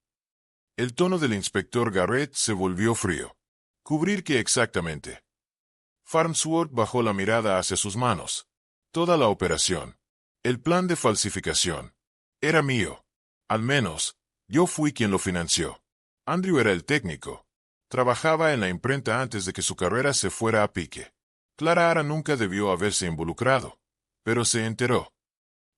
El tono del inspector Garrett se volvió frío. ¿Cubrir qué exactamente? Farnsworth bajó la mirada hacia sus manos. Toda la operación. El plan de falsificación. Era mío. Al menos, yo fui quien lo financió. Andrew era el técnico. Trabajaba en la imprenta antes de que su carrera se fuera a pique. Clara Ara nunca debió haberse involucrado, pero se enteró.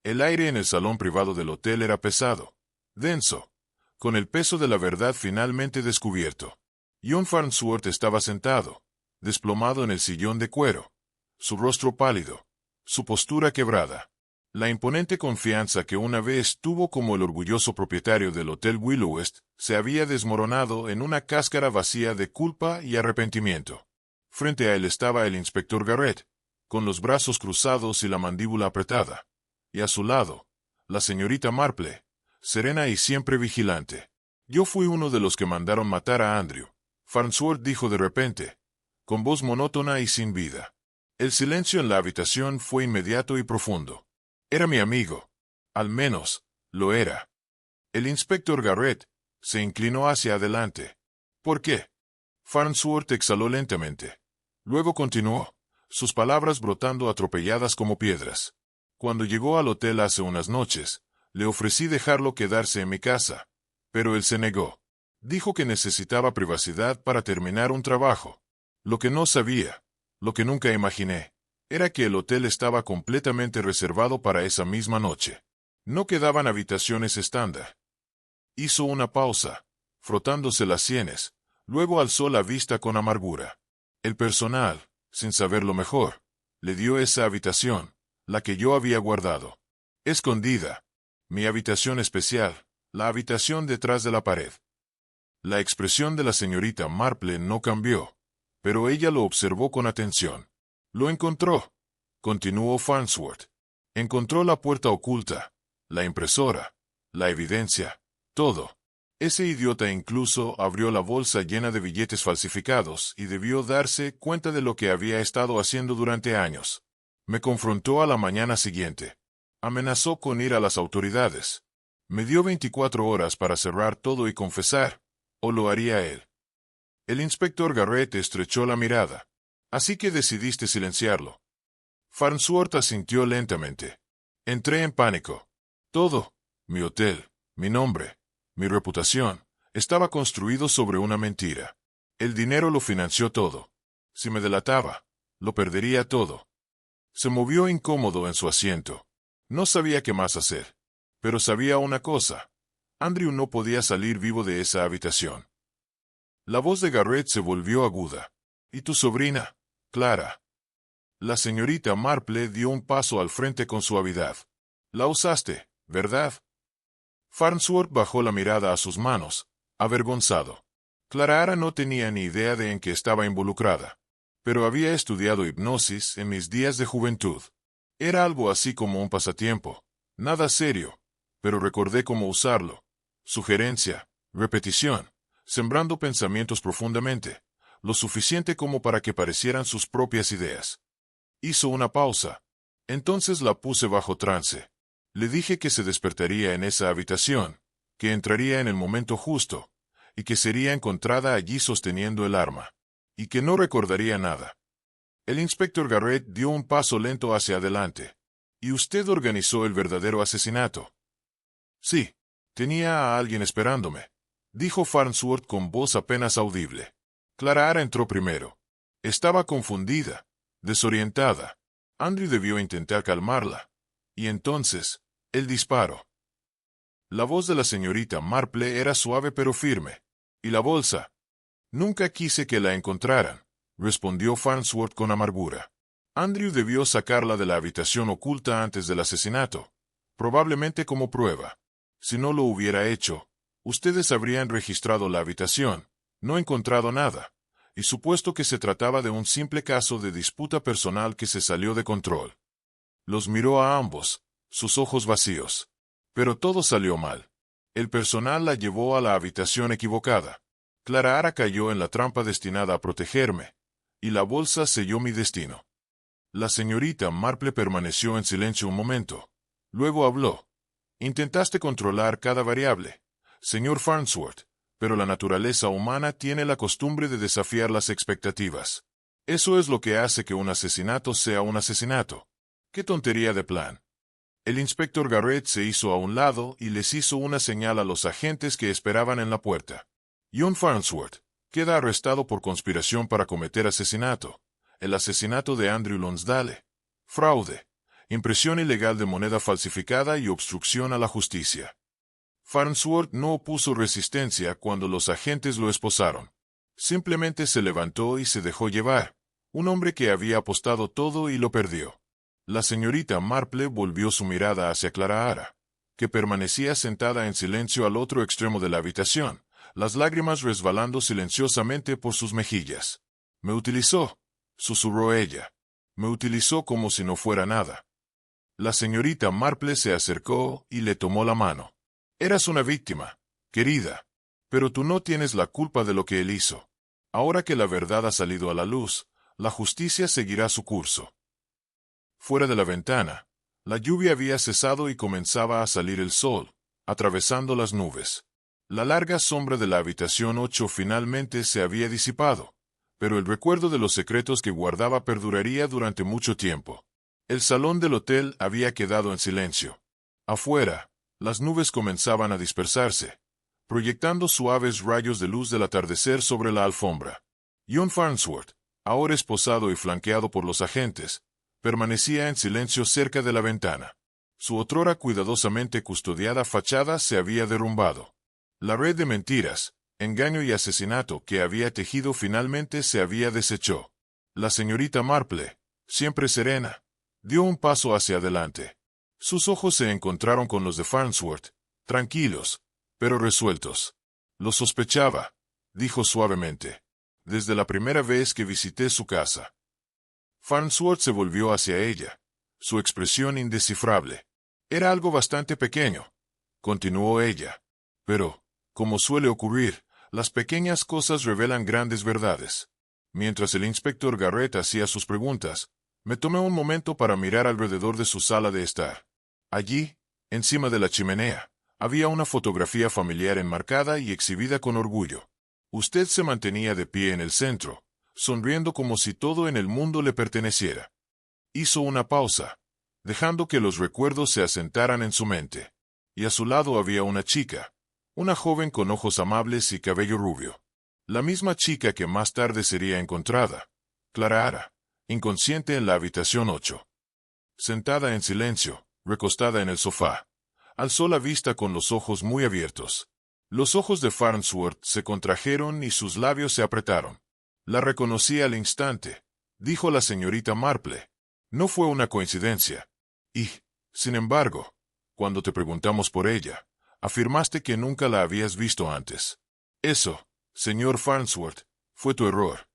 El aire en el salón privado del hotel era pesado, denso, con el peso de la verdad finalmente descubierto. John Farnsworth estaba sentado, desplomado en el sillón de cuero, su rostro pálido, su postura quebrada. La imponente confianza que una vez tuvo como el orgulloso propietario del Hotel Willowest se había desmoronado en una cáscara vacía de culpa y arrepentimiento. Frente a él estaba el inspector Garrett, con los brazos cruzados y la mandíbula apretada. Y a su lado, la señorita Marple, serena y siempre vigilante. Yo fui uno de los que mandaron matar a Andrew, Farnsworth dijo de repente, con voz monótona y sin vida. El silencio en la habitación fue inmediato y profundo. Era mi amigo. Al menos, lo era. El inspector Garrett se inclinó hacia adelante. ¿Por qué? Farnsworth exhaló lentamente. Luego continuó, sus palabras brotando atropelladas como piedras. Cuando llegó al hotel hace unas noches, le ofrecí dejarlo quedarse en mi casa, pero él se negó. Dijo que necesitaba privacidad para terminar un trabajo. Lo que no sabía, lo que nunca imaginé, era que el hotel estaba completamente reservado para esa misma noche. No quedaban habitaciones estándar. Hizo una pausa, frotándose las sienes, luego alzó la vista con amargura. El personal, sin saberlo mejor, le dio esa habitación, la que yo había guardado. Escondida. Mi habitación especial, la habitación detrás de la pared. La expresión de la señorita Marple no cambió, pero ella lo observó con atención. Lo encontró, continuó Farnsworth. Encontró la puerta oculta, la impresora, la evidencia, todo. Ese idiota incluso abrió la bolsa llena de billetes falsificados y debió darse cuenta de lo que había estado haciendo durante años. Me confrontó a la mañana siguiente. Amenazó con ir a las autoridades. Me dio 24 horas para cerrar todo y confesar, o lo haría él. El inspector Garrett estrechó la mirada. Así que decidiste silenciarlo. Farnsworth asintió lentamente. Entré en pánico. Todo, mi hotel, mi nombre, mi reputación, estaba construido sobre una mentira. El dinero lo financió todo. Si me delataba, lo perdería todo. Se movió incómodo en su asiento. No sabía qué más hacer. Pero sabía una cosa. Andrew no podía salir vivo de esa habitación. La voz de Garrett se volvió aguda. ¿Y tu sobrina, Clara? La señorita Marple dio un paso al frente con suavidad. La usaste, ¿verdad? Farnsworth bajó la mirada a sus manos, avergonzado. Clara Ara no tenía ni idea de en qué estaba involucrada. Pero había estudiado hipnosis en mis días de juventud. Era algo así como un pasatiempo. Nada serio, pero recordé cómo usarlo. Sugerencia, repetición, sembrando pensamientos profundamente, lo suficiente como para que parecieran sus propias ideas. Hizo una pausa. Entonces la puse bajo trance. Le dije que se despertaría en esa habitación, que entraría en el momento justo, y que sería encontrada allí sosteniendo el arma. Y que no recordaría nada. El inspector Garrett dio un paso lento hacia adelante. ¿Y usted organizó el verdadero asesinato? Sí, tenía a alguien esperándome, dijo Farnsworth con voz apenas audible. Clara Ara entró primero. Estaba confundida, desorientada. Andrew debió intentar calmarla. Y entonces, el disparo. La voz de la señorita Marple era suave pero firme. ¿Y la bolsa? Nunca quise que la encontraran, respondió Farnsworth con amargura. Andrew debió sacarla de la habitación oculta antes del asesinato, probablemente como prueba. Si no lo hubiera hecho, ustedes habrían registrado la habitación, no encontrado nada, y supuesto que se trataba de un simple caso de disputa personal que se salió de control. Los miró a ambos, sus ojos vacíos. Pero todo salió mal. El personal la llevó a la habitación equivocada. Clara cayó en la trampa destinada a protegerme, y la bolsa selló mi destino. La señorita Marple permaneció en silencio un momento. Luego habló. Intentaste controlar cada variable, señor Farnsworth, pero la naturaleza humana tiene la costumbre de desafiar las expectativas. Eso es lo que hace que un asesinato sea un asesinato. ¡Qué tontería de plan! El inspector Garrett se hizo a un lado y les hizo una señal a los agentes que esperaban en la puerta. John Farnsworth queda arrestado por conspiración para cometer asesinato, el asesinato de Andrew Lonsdale, fraude, impresión ilegal de moneda falsificada y obstrucción a la justicia. Farnsworth no opuso resistencia cuando los agentes lo esposaron. Simplemente se levantó y se dejó llevar, un hombre que había apostado todo y lo perdió. La señorita Marple volvió su mirada hacia Clara, que permanecía sentada en silencio al otro extremo de la habitación, las lágrimas resbalando silenciosamente por sus mejillas. «Me utilizó», susurró ella. «Me utilizó como si no fuera nada». La señorita Marple se acercó y le tomó la mano. «Eras una víctima, querida. Pero tú no tienes la culpa de lo que él hizo. Ahora que la verdad ha salido a la luz, la justicia seguirá su curso». Fuera de la ventana, la lluvia había cesado y comenzaba a salir el sol, atravesando las nubes. La larga sombra de la habitación 8 finalmente se había disipado, pero el recuerdo de los secretos que guardaba perduraría durante mucho tiempo. El salón del hotel había quedado en silencio. Afuera, las nubes comenzaban a dispersarse, proyectando suaves rayos de luz del atardecer sobre la alfombra. John Farnsworth, ahora esposado y flanqueado por los agentes, permanecía en silencio cerca de la ventana. Su otrora cuidadosamente custodiada fachada se había derrumbado. La red de mentiras, engaño y asesinato que había tejido finalmente se había deshecho. La señorita Marple, siempre serena, dio un paso hacia adelante. Sus ojos se encontraron con los de Farnsworth, tranquilos, pero resueltos. «Lo sospechaba», dijo suavemente, «desde la primera vez que visité su casa». Farnsworth se volvió hacia ella, su expresión indescifrable. «Era algo bastante pequeño», continuó ella. «Pero, como suele ocurrir, las pequeñas cosas revelan grandes verdades». Mientras el inspector Garrett hacía sus preguntas, me tomé un momento para mirar alrededor de su sala de estar. Allí, encima de la chimenea, había una fotografía familiar enmarcada y exhibida con orgullo. Usted se mantenía de pie en el centro, sonriendo como si todo en el mundo le perteneciera. Hizo una pausa, dejando que los recuerdos se asentaran en su mente. Y a su lado había una chica, una joven con ojos amables y cabello rubio. La misma chica que más tarde sería encontrada, Clara, inconsciente en la habitación 8. Sentada en silencio, recostada en el sofá, alzó la vista con los ojos muy abiertos. Los ojos de Farnsworth se contrajeron y sus labios se apretaron. «La reconocí al instante», dijo la señorita Marple. «No fue una coincidencia. Y, sin embargo, cuando te preguntamos por ella, afirmaste que nunca la habías visto antes. Eso, señor Farnsworth, fue tu error».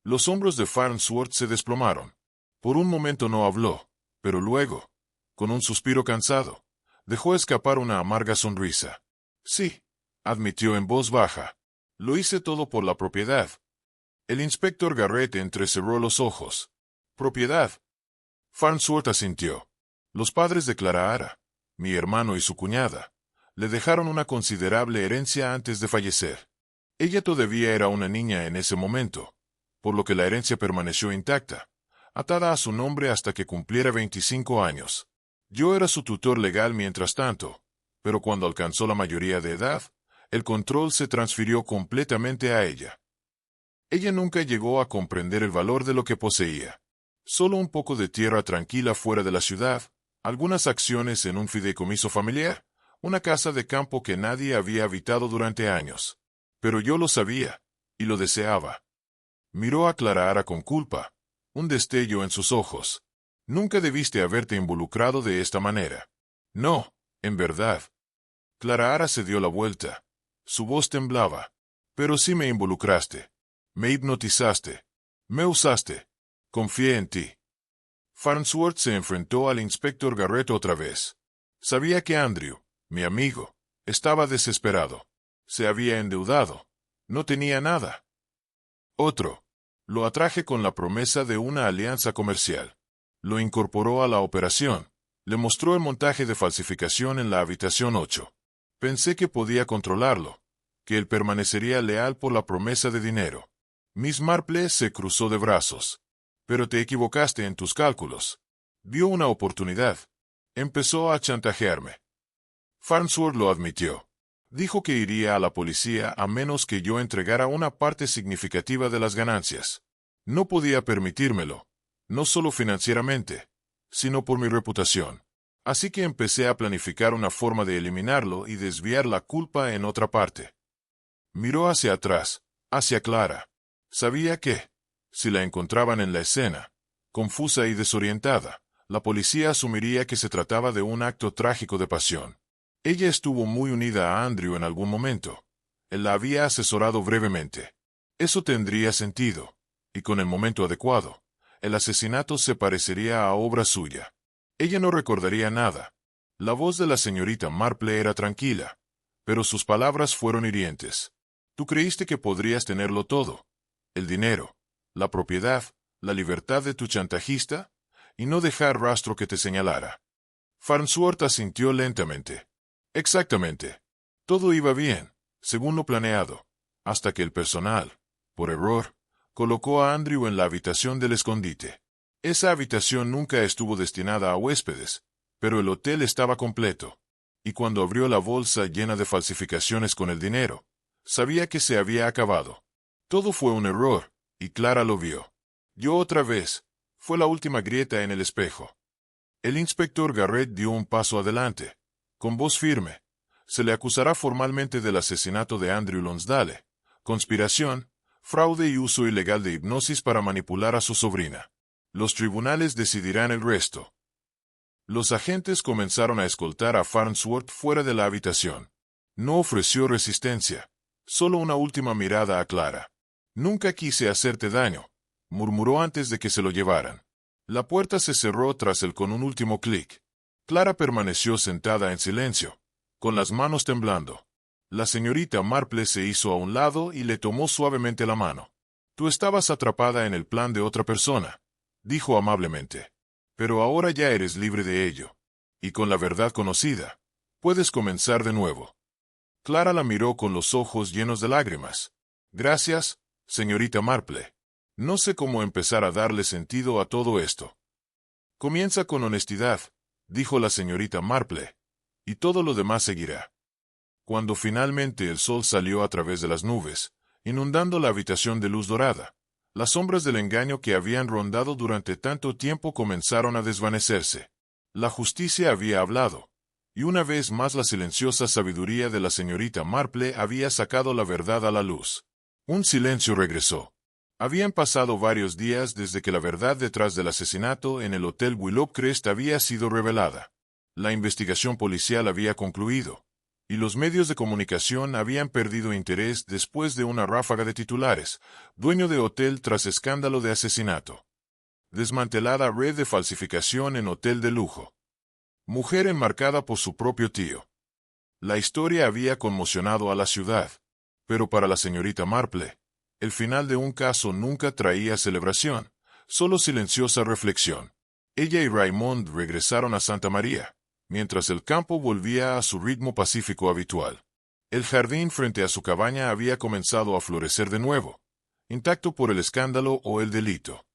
Los hombros de Farnsworth se desplomaron. Por un momento no habló, pero luego, con un suspiro cansado, dejó escapar una amarga sonrisa. «Sí», admitió en voz baja, «lo hice todo por la propiedad». El inspector Garrett entrecerró los ojos. «¿Propiedad?». Farnsworth asintió. «Los padres de Clara, mi hermano y su cuñada, le dejaron una considerable herencia antes de fallecer. Ella todavía era una niña en ese momento, por lo que la herencia permaneció intacta, atada a su nombre hasta que cumpliera 25 años. Yo era su tutor legal mientras tanto, pero cuando alcanzó la mayoría de edad, el control se transfirió completamente a ella. Ella nunca llegó a comprender el valor de lo que poseía. Solo un poco de tierra tranquila fuera de la ciudad, algunas acciones en un fideicomiso familiar, una casa de campo que nadie había habitado durante años. Pero yo lo sabía, y lo deseaba». Miró a Clara con culpa, un destello en sus ojos. «Nunca debiste haberte involucrado de esta manera». «No, en verdad». Clara se dio la vuelta. Su voz temblaba. «Pero sí me involucraste. Me hipnotizaste. Me usaste. Confié en ti. Farnsworth se enfrentó al inspector Garrett otra vez. Sabía que Andrew, mi amigo, estaba desesperado. Se había endeudado. No tenía nada. Otro. Lo atraje con la promesa de una alianza comercial. Lo incorporó a la operación. Le mostró el montaje de falsificación en la habitación 8. Pensé que podía controlarlo, que él permanecería leal por la promesa de dinero. Miss Marple se cruzó de brazos. Pero te equivocaste en tus cálculos. Vio una oportunidad. Empezó a chantajearme. Farnsworth lo admitió. Dijo que iría a la policía a menos que yo entregara una parte significativa de las ganancias. No podía permitírmelo, no solo financieramente, sino por mi reputación. Así que empecé a planificar una forma de eliminarlo y desviar la culpa en otra parte. Miró hacia atrás, hacia Clara. Sabía que, si la encontraban en la escena, confusa y desorientada, la policía asumiría que se trataba de un acto trágico de pasión. Ella estuvo muy unida a Andrew en algún momento. Él la había asesorado brevemente. Eso tendría sentido, y con el momento adecuado, el asesinato se parecería a obra suya. Ella no recordaría nada. La voz de la señorita Marple era tranquila, pero sus palabras fueron hirientes. Tú creíste que podrías tenerlo todo. El dinero, la propiedad, la libertad de tu chantajista, y no dejar rastro que te señalara. Farnsworth asintió lentamente. Exactamente. Todo iba bien, según lo planeado, hasta que el personal, por error, colocó a Andrew en la habitación del escondite. Esa habitación nunca estuvo destinada a huéspedes, pero el hotel estaba completo, y cuando abrió la bolsa llena de falsificaciones con el dinero, sabía que se había acabado. Todo fue un error, y Clara lo vio. Yo otra vez. Fue la última grieta en el espejo. El inspector Garrett dio un paso adelante. Con voz firme. Se le acusará formalmente del asesinato de Andrew Lonsdale, conspiración, fraude y uso ilegal de hipnosis para manipular a su sobrina. Los tribunales decidirán el resto. Los agentes comenzaron a escoltar a Farnsworth fuera de la habitación. No ofreció resistencia, solo una última mirada a Clara. Nunca quise hacerte daño, murmuró antes de que se lo llevaran. La puerta se cerró tras él con un último clic. Clara permaneció sentada en silencio, con las manos temblando. La señorita Marple se hizo a un lado y le tomó suavemente la mano. Tú estabas atrapada en el plan de otra persona, dijo amablemente. Pero ahora ya eres libre de ello. Y con la verdad conocida, puedes comenzar de nuevo. Clara la miró con los ojos llenos de lágrimas. Gracias, señorita Marple. No sé cómo empezar a darle sentido a todo esto. Comienza con honestidad, dijo la señorita Marple, y todo lo demás seguirá. Cuando finalmente el sol salió a través de las nubes, inundando la habitación de luz dorada, las sombras del engaño que habían rondado durante tanto tiempo comenzaron a desvanecerse. La justicia había hablado, y una vez más la silenciosa sabiduría de la señorita Marple había sacado la verdad a la luz. Un silencio regresó. Habían pasado varios días desde que la verdad detrás del asesinato en el Hotel Willow Crest había sido revelada. La investigación policial había concluido, y los medios de comunicación habían perdido interés después de una ráfaga de titulares, dueño de hotel tras escándalo de asesinato. Desmantelada red de falsificación en hotel de lujo. Mujer enmarcada por su propio tío. La historia había conmocionado a la ciudad, pero para la señorita Marple, el final de un caso nunca traía celebración, solo silenciosa reflexión. Ella y Raymond regresaron a Santa María, mientras el campo volvía a su ritmo pacífico habitual. El jardín frente a su cabaña había comenzado a florecer de nuevo, intacto por el escándalo o el delito.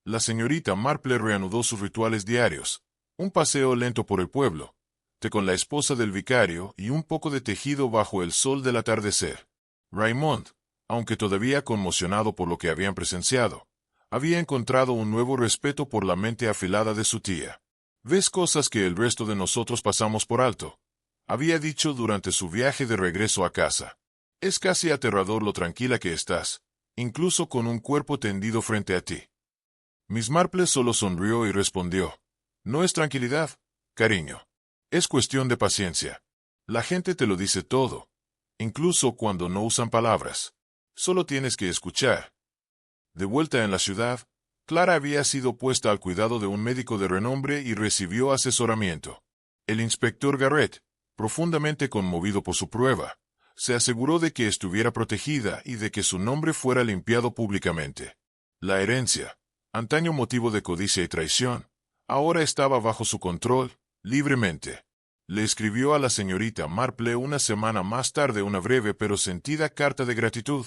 La señorita Marple reanudó sus rituales diarios, un paseo lento por el pueblo, té con la esposa del vicario y un poco de tejido bajo el sol del atardecer. Raymond, aunque todavía conmocionado por lo que habían presenciado, había encontrado un nuevo respeto por la mente afilada de su tía. «Ves cosas que el resto de nosotros pasamos por alto», había dicho durante su viaje de regreso a casa. «Es casi aterrador lo tranquila que estás, incluso con un cuerpo tendido frente a ti». Miss Marple solo sonrió y respondió, «No es tranquilidad, cariño. Es cuestión de paciencia. La gente te lo dice todo, incluso cuando no usan palabras. Solo tienes que escuchar, De vuelta en la ciudad, Clara había sido puesta al cuidado de un médico de renombre y recibió asesoramiento. El inspector Garrett, profundamente conmovido por su prueba, se aseguró de que estuviera protegida y de que su nombre fuera limpiado públicamente. La herencia, antaño motivo de codicia y traición, ahora estaba bajo su control, libremente. Le escribió a la señorita Marple una semana más tarde una breve pero sentida carta de gratitud.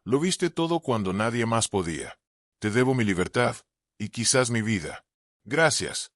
Lo viste todo cuando nadie más podía. Te debo mi libertad, y quizás mi vida. Gracias.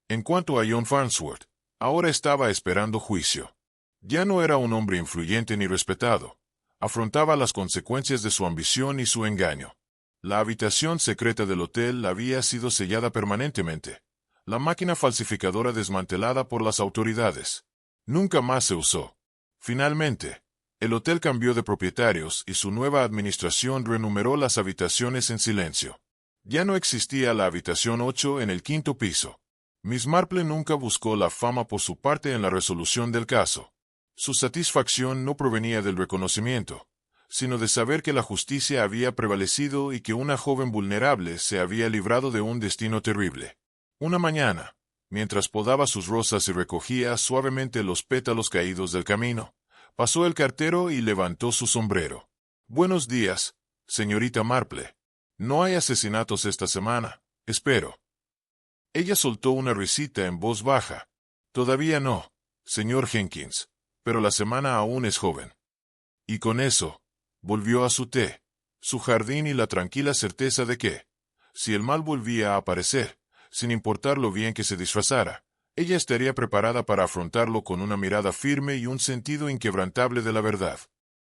En cuanto a John Farnsworth, ahora estaba esperando juicio. Ya no era un hombre influyente ni respetado. Afrontaba las consecuencias de su ambición y su engaño. La habitación secreta del hotel había sido sellada permanentemente. La máquina falsificadora desmantelada por las autoridades. Nunca más se usó. Finalmente, el hotel cambió de propietarios y su nueva administración renumeró las habitaciones en silencio. Ya no existía la habitación 8 en el quinto piso. Miss Marple nunca buscó la fama por su parte en la resolución del caso. Su satisfacción no provenía del reconocimiento, sino de saber que la justicia había prevalecido y que una joven vulnerable se había librado de un destino terrible. Una mañana, mientras podaba sus rosas y recogía suavemente los pétalos caídos del camino, pasó el cartero y levantó su sombrero. «Buenos días, señorita Marple. No hay asesinatos esta semana, espero». Ella soltó una risita en voz baja. «Todavía no, señor Jenkins, pero la semana aún es joven». Y con eso, volvió a su té, su jardín y la tranquila certeza de que, si el mal volvía a aparecer, sin importar lo bien que se disfrazara, ella estaría preparada para afrontarlo con una mirada firme y un sentido inquebrantable de la verdad.